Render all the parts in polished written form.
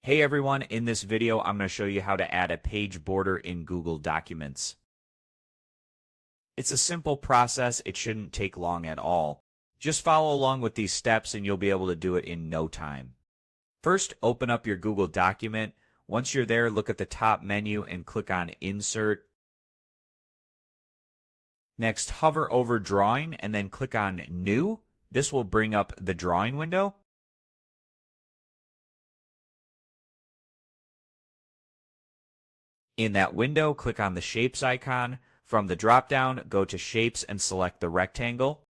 Hey everyone, in this video I'm going to show you how to add a page border in Google Documents. It's a simple process, it shouldn't take long at all. Just follow along with these steps and you'll be able to do it in no time. First, open up your Google document. Once you're there, look at the top menu and click on Insert. Next, hover over Drawing and then click on New. This will bring up the drawing window. In that window, click on the Shapes icon. From the drop-down, go to Shapes and select the rectangle.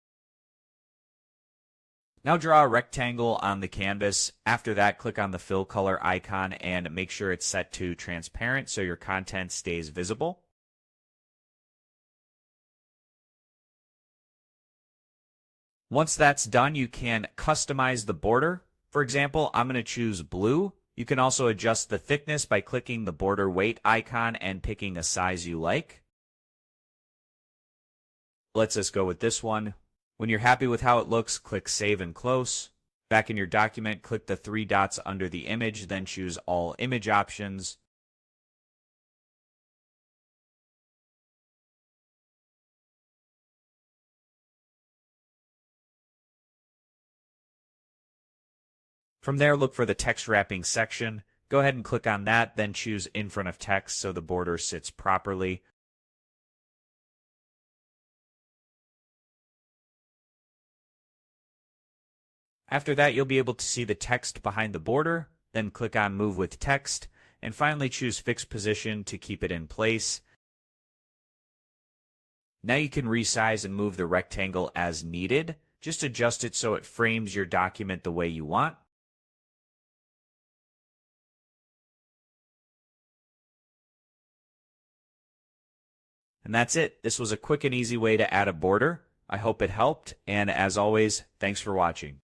Now draw a rectangle on the canvas. After that, click on the Fill Color icon and make sure it's set to transparent so your content stays visible. Once that's done, you can customize the border. For example, I'm going to choose blue. You can also adjust the thickness by clicking the border weight icon and picking a size you like. Let's just go with this one. When you're happy with how it looks, click Save and Close. Back in your document, click the three dots under the image, then choose All Image Options. From there, look for the text wrapping section. Go ahead and click on that, then choose In Front of Text so the border sits properly. After that, you'll be able to see the text behind the border, then click on Move with Text, and finally choose Fixed Position to keep it in place. Now you can resize and move the rectangle as needed. Just adjust it so it frames your document the way you want. And that's it. This was a quick and easy way to add a border. I hope it helped, and as always, thanks for watching.